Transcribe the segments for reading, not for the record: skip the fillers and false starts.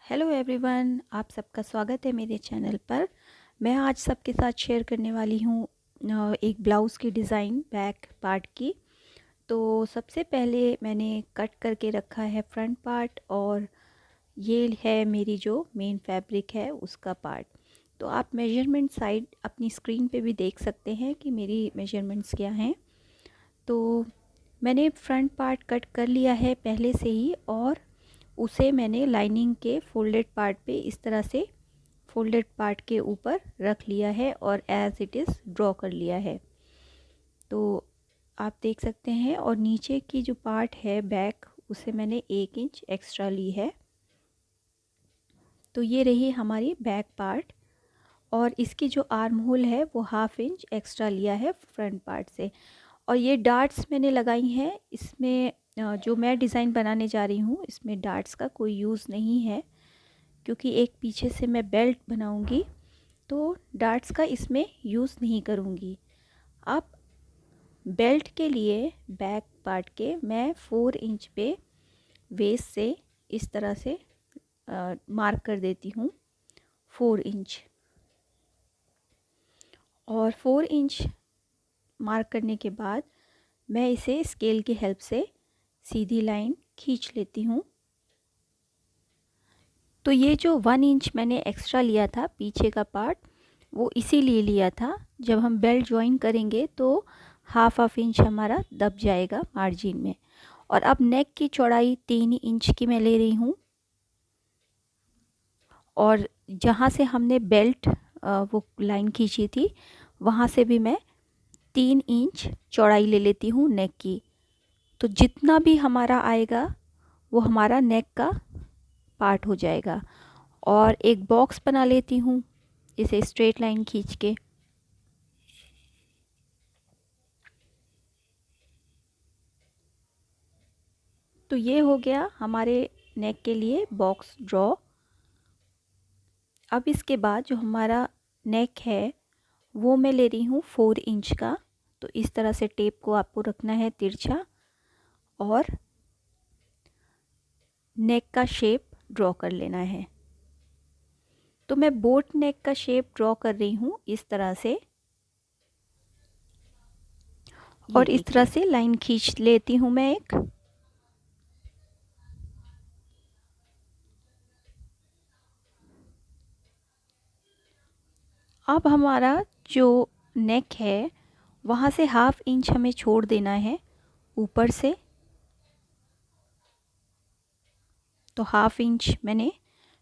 Hello everyone, आप सबका स्वागत है मेरे चैनल पर। मैं आज सबके साथ शेयर करने वाली हूँ एक ब्लाउज़ की डिज़ाइन बैक पार्ट की। तो सबसे पहले मैंने कट करके रखा है फ्रंट पार्ट और ये है मेरी जो मेन फैब्रिक है उसका पार्ट। तो आप मेजरमेंट साइड अपनी स्क्रीन पे भी देख सकते हैं कि मेरी मेजरमेंट्स क्या हैं। तो मैंने फ्रंट पार्ट कट कर लिया है पहले से ही और उसे मैंने लाइनिंग के फोल्डेड पार्ट पे इस तरह से फोल्डेड पार्ट के ऊपर रख लिया है और एज इट इज़ ड्रॉ कर लिया है। तो आप देख सकते हैं और नीचे की जो पार्ट है बैक उसे मैंने 1 इंच एक्स्ट्रा ली है। तो ये रही हमारी बैक पार्ट और इसकी जो आर्म होल है वो 1/2 इंच एक्स्ट्रा लिया है फ्रंट पार्ट से। और ये डार्ट्स मैंने लगाई हैं इसमें। जो मैं डिज़ाइन बनाने जा रही हूँ इसमें डार्ट्स का कोई यूज़ नहीं है क्योंकि एक पीछे से मैं बेल्ट बनाऊंगी तो डार्ट्स का इसमें यूज़ नहीं करूँगी। अब बेल्ट के लिए बैक पार्ट के मैं 4 इंच पे वेस्ट से इस तरह से मार्क कर देती हूँ 4 इंच। और 4 इंच मार्क करने के बाद मैं इसे स्केल की हेल्प से सीधी लाइन खींच लेती हूँ। तो ये जो 1 इंच मैंने एक्स्ट्रा लिया था पीछे का पार्ट वो इसीलिए लिया था, जब हम बेल्ट ज्वाइन करेंगे तो 1/2 इंच हमारा दब जाएगा मार्जिन में। और अब नेक की चौड़ाई 3 इंच की मैं ले रही हूँ और जहाँ से हमने बेल्ट वो लाइन खींची थी वहाँ से भी मैं 3 इंच चौड़ाई ले लेती हूँ नेक की। तो जितना भी हमारा आएगा वो हमारा नेक का पार्ट हो जाएगा। और एक बॉक्स बना लेती हूँ इसे स्ट्रेट लाइन खींच के। तो ये हो गया हमारे नेक के लिए बॉक्स ड्रॉ। अब इसके बाद जो हमारा नेक है वो मैं ले रही हूँ 4 इंच का। तो इस तरह से टेप को आपको रखना है तिरछा और नेक का शेप ड्रॉ कर लेना है। तो मैं बोट नेक का शेप ड्रॉ कर रही हूँ इस तरह से और इस तरह से लाइन खींच लेती हूँ मैं एक। अब हमारा जो नेक है वहाँ से 1/2 इंच हमें छोड़ देना है ऊपर से। तो 1/2 इंच मैंने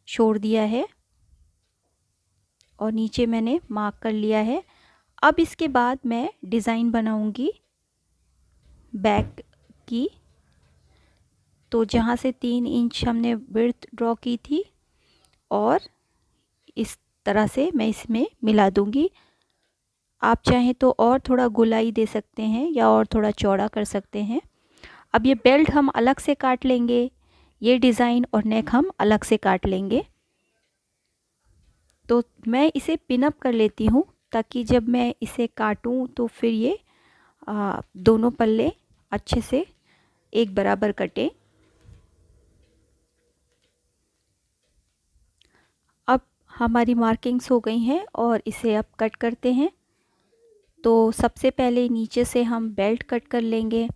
छोड़ दिया है और नीचे मैंने मार्क कर लिया है। अब इसके बाद मैं डिज़ाइन बनाऊंगी बैक की। तो जहाँ से 3 इंच हमने विड्थ ड्रॉ की थी और इस तरह से मैं इसमें मिला दूंगी। आप चाहें तो और थोड़ा गोलाई दे सकते हैं या और थोड़ा चौड़ा कर सकते हैं। अब ये बेल्ट हम अलग से काट लेंगे, ये डिज़ाइन और नेक हम अलग से काट लेंगे। तो मैं इसे पिन अप कर लेती हूँ ताकि जब मैं इसे काटूँ तो फिर ये दोनों पल्ले अच्छे से एक बराबर कटे। अब हमारी मार्किंग्स हो गई हैं और इसे अब कट करते हैं। तो सबसे पहले नीचे से हम बेल्ट कट कर लेंगे।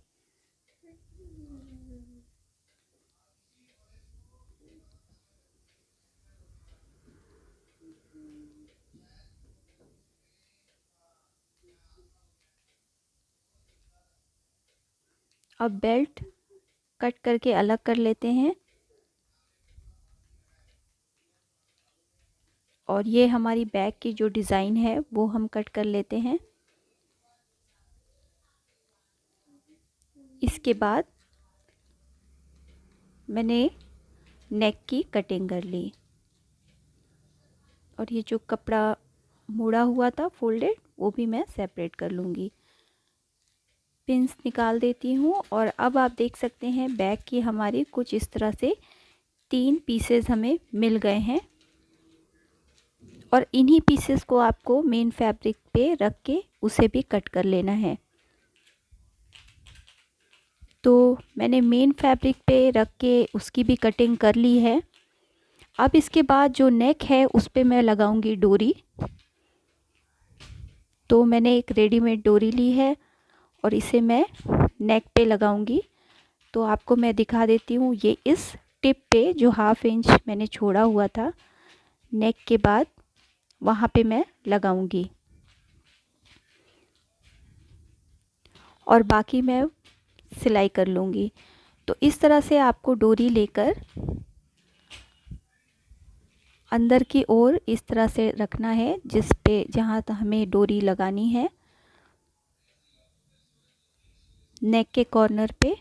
अब बेल्ट कट करके अलग कर लेते हैं और ये हमारी बैक की जो डिज़ाइन है वो हम कट कर लेते हैं। इसके बाद मैंने नेक की कटिंग कर ली और ये जो कपड़ा मुड़ा हुआ था फोल्डेड वो भी मैं सेपरेट कर लूँगी। पिंस निकाल देती हूँ और अब आप देख सकते हैं बैक की हमारी कुछ इस तरह से 3 पीसेस हमें मिल गए हैं और इन्हीं पीसेस को आपको मेन फैब्रिक पे रख के उसे भी कट कर लेना है। तो मैंने मेन फैब्रिक पे रख के उसकी भी कटिंग कर ली है। अब इसके बाद जो नेक है उस पे मैं लगाऊंगी डोरी। तो मैंने एक रेडीमेड डोरी ली है और इसे मैं नेक पे लगाऊंगी। तो आपको मैं दिखा देती हूँ, ये इस टिप पे जो 1/2 इंच मैंने छोड़ा हुआ था नेक के बाद, वहाँ पे मैं लगाऊंगी और बाकी मैं सिलाई कर लूँगी। तो इस तरह से आपको डोरी लेकर अंदर की ओर इस तरह से रखना है, जिस पे जहाँ हमें डोरी लगानी है नेक के कॉर्नर पे,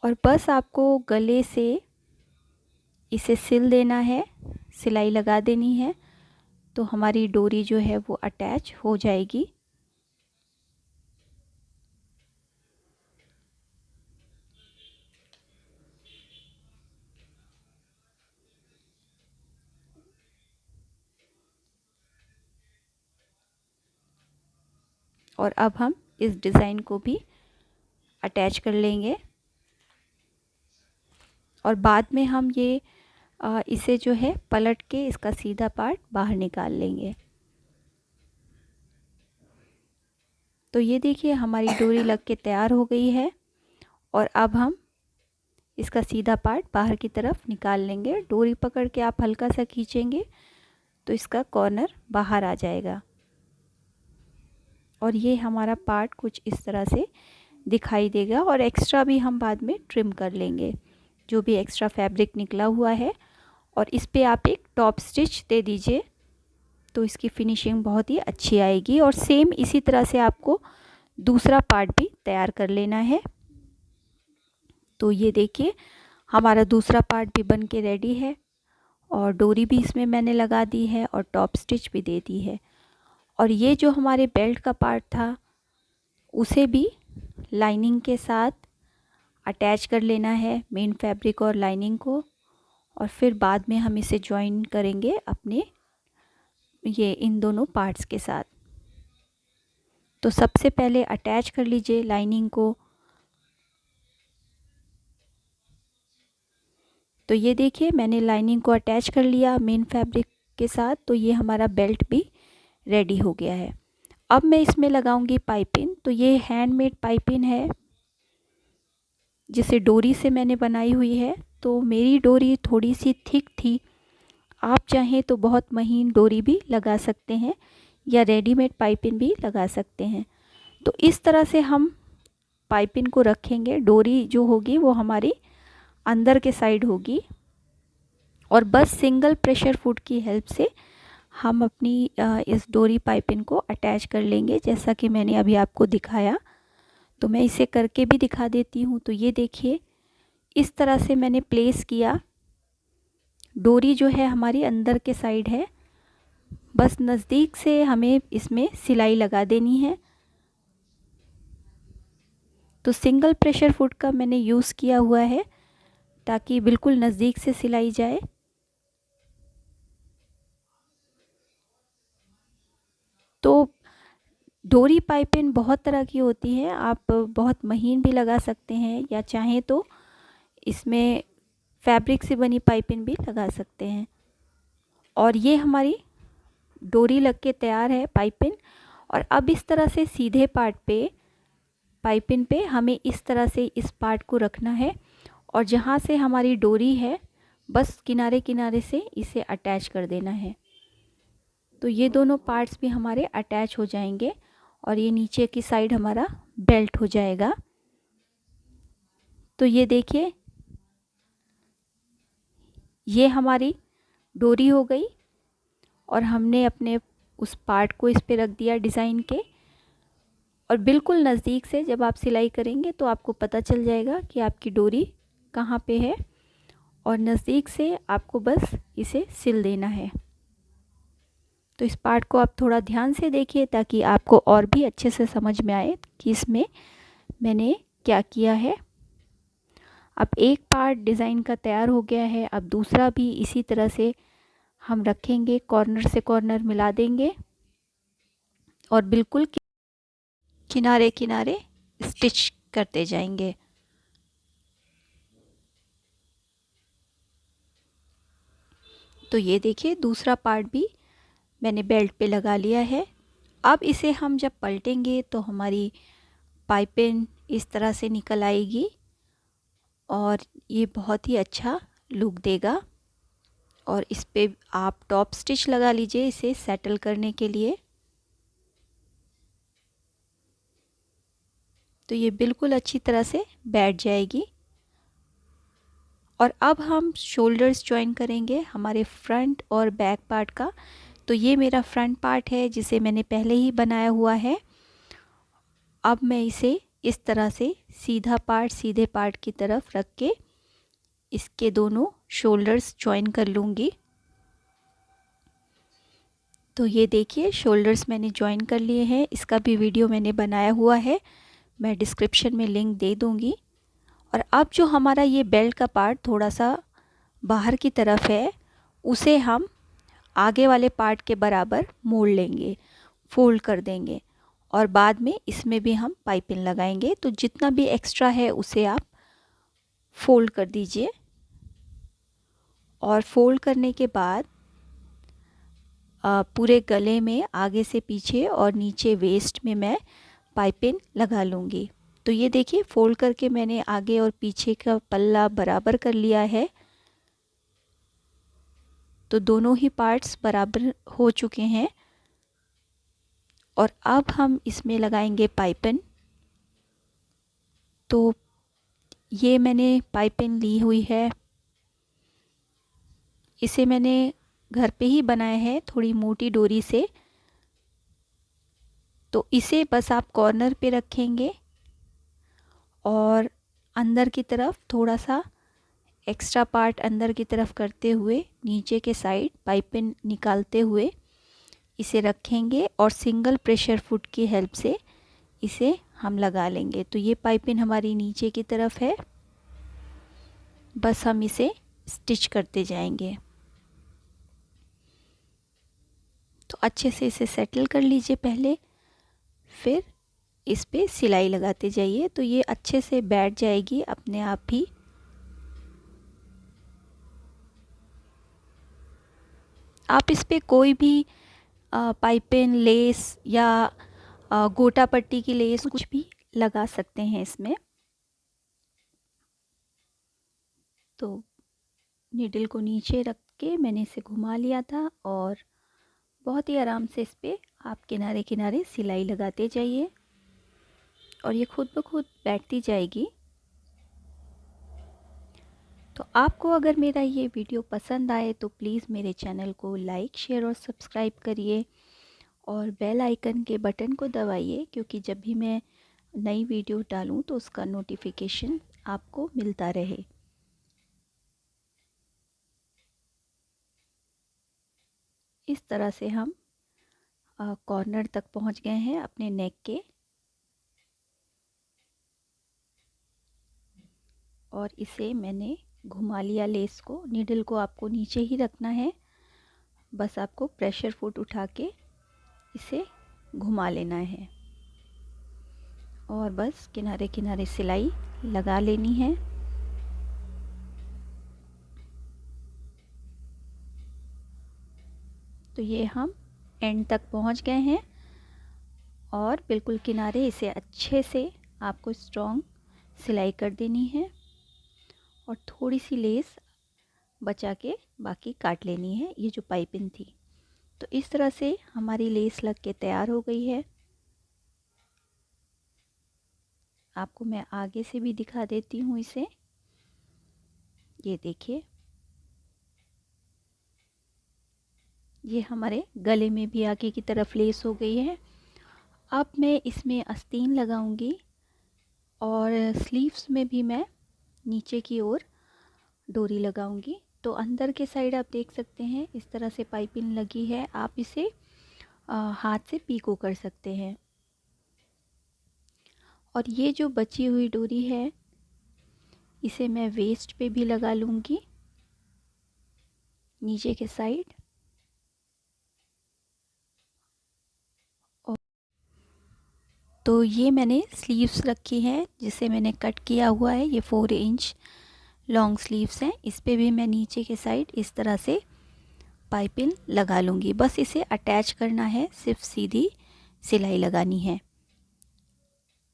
और बस आपको गले से इसे सिल देना है, सिलाई लगा देनी है। तो हमारी डोरी जो है वो अटैच हो जाएगी। और अब हम इस डिज़ाइन को भी अटैच कर लेंगे और बाद में हम ये इसे जो है पलट के इसका सीधा पार्ट बाहर निकाल लेंगे। तो ये देखिए हमारी डोरी लग के तैयार हो गई है और अब हम इसका सीधा पार्ट बाहर की तरफ निकाल लेंगे। डोरी पकड़ के आप हल्का सा खींचेंगे तो इसका कॉर्नर बाहर आ जाएगा और ये हमारा पार्ट कुछ इस तरह से दिखाई देगा। और एक्स्ट्रा भी हम बाद में ट्रिम कर लेंगे, जो भी एक्स्ट्रा फैब्रिक निकला हुआ है। और इस पे आप एक टॉप स्टिच दे दीजिए तो इसकी फिनिशिंग बहुत ही अच्छी आएगी। और सेम इसी तरह से आपको दूसरा पार्ट भी तैयार कर लेना है। तो ये देखिए हमारा दूसरा पार्ट भी बन के रेडी है और डोरी भी इसमें मैंने लगा दी है और टॉप स्टिच भी दे दी है। और ये जो हमारे बेल्ट का पार्ट था उसे भी लाइनिंग के साथ अटैच कर लेना है, मेन फैब्रिक और लाइनिंग को, और फिर बाद में हम इसे ज्वाइन करेंगे अपने ये इन दोनों पार्ट्स के साथ। तो सबसे पहले अटैच कर लीजिए लाइनिंग को। तो ये देखिए मैंने लाइनिंग को अटैच कर लिया मेन फैब्रिक के साथ। तो ये हमारा बेल्ट भी रेडी हो गया है। अब मैं इसमें लगाऊंगी पाइपिंग। तो ये हैंडमेड पाइपिंग है जिसे डोरी से मैंने बनाई हुई है। तो मेरी डोरी थोड़ी सी थिक थी, आप चाहें तो बहुत महीन डोरी भी लगा सकते हैं या रेडीमेड पाइपिंग भी लगा सकते हैं। तो इस तरह से हम पाइपिंग को रखेंगे। डोरी जो होगी वो हमारी अंदर के साइड होगी और बस सिंगल प्रेशर फुट की हेल्प से हम अपनी इस डोरी पाइपिंग को अटैच कर लेंगे, जैसा कि मैंने अभी आपको दिखाया। तो मैं इसे करके भी दिखा देती हूँ। तो ये देखिए इस तरह से मैंने प्लेस किया। डोरी जो है हमारी अंदर के साइड है, बस नज़दीक से हमें इसमें सिलाई लगा देनी है। तो सिंगल प्रेशर फुट का मैंने यूज़ किया हुआ है ताकि बिल्कुल नज़दीक से सिलाई जाए। तो डोरी पाइपिंग बहुत तरह की होती है, आप बहुत महीन भी लगा सकते हैं या चाहें तो इसमें फैब्रिक से बनी पाइपिंग भी लगा सकते हैं। और ये हमारी डोरी लग के तैयार है पाइपिंग। और अब इस तरह से सीधे पार्ट पे पाइपिंग पे हमें इस तरह से इस पार्ट को रखना है और जहाँ से हमारी डोरी है बस किनारे किनारे से इसे अटैच कर देना है। तो ये दोनों पार्ट्स भी हमारे अटैच हो जाएंगे और ये नीचे की साइड हमारा बेल्ट हो जाएगा। तो ये देखिए ये हमारी डोरी हो गई और हमने अपने उस पार्ट को इस पे रख दिया डिज़ाइन के। और बिल्कुल नज़दीक से जब आप सिलाई करेंगे तो आपको पता चल जाएगा कि आपकी डोरी कहाँ पे है और नज़दीक से आपको बस इसे सिल देना है। तो इस पार्ट को आप थोड़ा ध्यान से देखिए ताकि आपको और भी अच्छे से समझ में आए कि इसमें मैंने क्या किया है। अब एक पार्ट डिज़ाइन का तैयार हो गया है, अब दूसरा भी इसी तरह से हम रखेंगे, कॉर्नर से कॉर्नर मिला देंगे और बिल्कुल किनारे किनारे स्टिच करते जाएंगे। तो ये देखिए दूसरा पार्ट भी मैंने बेल्ट पे लगा लिया है। अब इसे हम जब पलटेंगे तो हमारी पाइपिंग इस तरह से निकल आएगी और ये बहुत ही अच्छा लुक देगा। और इस पे आप टॉप स्टिच लगा लीजिए इसे सेटल करने के लिए। तो ये बिल्कुल अच्छी तरह से बैठ जाएगी। और अब हम शोल्डर्स ज्वाइन करेंगे हमारे फ्रंट और बैक पार्ट का। तो ये मेरा फ्रंट पार्ट है जिसे मैंने पहले ही बनाया हुआ है। अब मैं इसे इस तरह से सीधा पार्ट सीधे पार्ट की तरफ रख के इसके दोनों शोल्डर्स ज्वाइन कर लूँगी। तो ये देखिए शोल्डर्स मैंने ज्वाइन कर लिए हैं। इसका भी वीडियो मैंने बनाया हुआ है, मैं डिस्क्रिप्शन में लिंक दे दूँगी। और अब जो हमारा ये बेल्ट का पार्ट थोड़ा सा बाहर की तरफ है, उसे हम आगे वाले पार्ट के बराबर मोड़ लेंगे, फोल्ड कर देंगे और बाद में इसमें भी हम पाइपिंग लगाएंगे। तो जितना भी एक्स्ट्रा है उसे आप फोल्ड कर दीजिए। और फोल्ड करने के बाद पूरे गले में आगे से पीछे और नीचे वेस्ट में मैं पाइपिंग लगा लूँगी। तो ये देखिए फोल्ड करके मैंने आगे और पीछे का पल्ला बराबर कर लिया है। तो दोनों ही पार्ट्स बराबर हो चुके हैं और अब हम इसमें लगाएंगे पाइपिंग। तो ये मैंने पाइपिंग ली हुई है, इसे मैंने घर पे ही बनाया है थोड़ी मोटी डोरी से। तो इसे बस आप कॉर्नर पे रखेंगे और अंदर की तरफ थोड़ा सा एक्स्ट्रा पार्ट अंदर की तरफ करते हुए नीचे के साइड पाइपिंग निकालते हुए इसे रखेंगे और सिंगल प्रेशर फुट की हेल्प से इसे हम लगा लेंगे। तो ये पाइपिंग हमारी नीचे की तरफ है, बस हम इसे स्टिच करते जाएंगे। तो अच्छे से इसे सेटल कर लीजिए पहले, फिर इस पे सिलाई लगाते जाइए। तो ये अच्छे से बैठ जाएगी अपने आप ही। आप इस पे कोई भी पाइपिंग, लेस या गोटा पट्टी की लेस कुछ भी लगा सकते हैं इसमें। तो नीडल को नीचे रख के मैंने इसे घुमा लिया था और बहुत ही आराम से इस पे आप किनारे किनारे सिलाई लगाते जाइए और ये खुद ब खुद बैठती जाएगी। तो आपको अगर मेरा ये वीडियो पसंद आए तो प्लीज़ मेरे चैनल को लाइक, शेयर और सब्सक्राइब करिए और बेल आइकन के बटन को दबाइए, क्योंकि जब भी मैं नई वीडियो डालूं तो उसका नोटिफिकेशन आपको मिलता रहे। इस तरह से हम कॉर्नर तक पहुंच गए हैं अपने नेक के। और इसे मैंने घुमा लिया लेस को। नीडल को आपको नीचे ही रखना है, बस आपको प्रेशर फुट उठा के इसे घुमा लेना है और बस किनारे किनारे सिलाई लगा लेनी है। तो ये हम एंड तक पहुंच गए हैं और बिल्कुल किनारे इसे अच्छे से आपको स्ट्रॉन्ग सिलाई कर देनी है और थोड़ी सी लेस बचा के बाकी काट लेनी है, ये जो पाइपिंग थी। तो इस तरह से हमारी लेस लग के तैयार हो गई है। आपको मैं आगे से भी दिखा देती हूँ इसे। ये देखिए, ये हमारे गले में भी आगे की तरफ लेस हो गई है। अब मैं इसमें आस्तीन लगाऊंगी और स्लीव्स में भी मैं नीचे की ओर डोरी लगाऊंगी। तो अंदर के साइड आप देख सकते हैं इस तरह से पाइपिंग लगी है। आप इसे हाथ से पीको कर सकते हैं। और ये जो बची हुई डोरी है इसे मैं वेस्ट पे भी लगा लूँगी नीचे के साइड। तो ये मैंने स्लीव्स रखी है जिसे मैंने कट किया हुआ है। ये 4 इंच लॉन्ग स्लीव्स हैं। इस पे भी मैं नीचे के साइड इस तरह से पाइपिंग लगा लूँगी। बस इसे अटैच करना है, सिर्फ सीधी सिलाई लगानी है।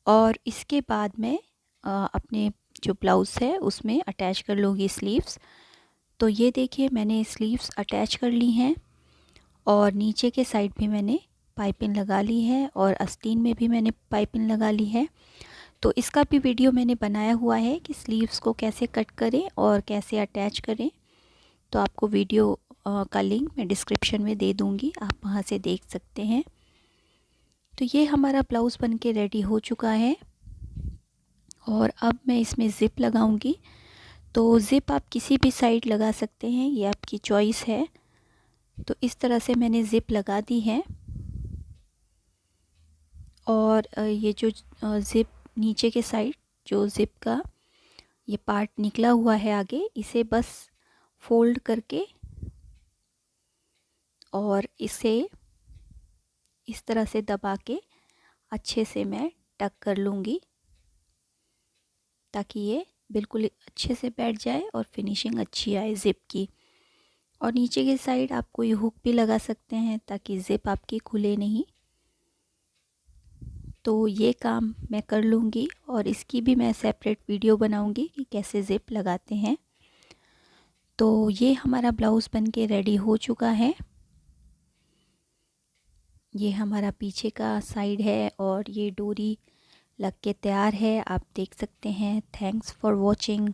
और इसके बाद मैं अपने जो ब्लाउज़ है उसमें अटैच कर लूँगी स्लीव्स। तो ये देखिए मैंने स्लीव्स अटैच कर ली हैं और नीचे के साइड भी मैंने पाइपिंग लगा ली है और आस्तीन में भी मैंने पाइपिंग लगा ली है। तो इसका भी वीडियो मैंने बनाया हुआ है कि स्लीव्स को कैसे कट करें और कैसे अटैच करें। तो आपको वीडियो का लिंक मैं डिस्क्रिप्शन में दे दूँगी, आप वहाँ से देख सकते हैं। तो ये हमारा ब्लाउज़ बन के रेडी हो चुका है और अब मैं इसमें ज़िप लगाऊंगी। तो ज़िप आप किसी भी साइड लगा सकते हैं, ये आपकी चॉइस है। तो इस तरह से मैंने ज़िप लगा दी है और ये जो ज़िप नीचे के साइड जो ज़िप का ये पार्ट निकला हुआ है आगे, इसे बस फोल्ड करके और इसे इस तरह से दबा के अच्छे से मैं टक कर लूँगी ताकि ये बिल्कुल अच्छे से बैठ जाए और फिनिशिंग अच्छी आए ज़िप की। और नीचे की साइड आप कोई हुक भी लगा सकते हैं ताकि ज़िप आपकी खुले नहीं। तो ये काम मैं कर लूँगी और इसकी भी मैं सेपरेट वीडियो बनाऊँगी कि कैसे ज़िप लगाते हैं। तो ये हमारा ब्लाउज़ बन के रेडी हो चुका है। ये हमारा पीछे का साइड है और ये डोरी लग के तैयार है, आप देख सकते हैं। Thanks for watching.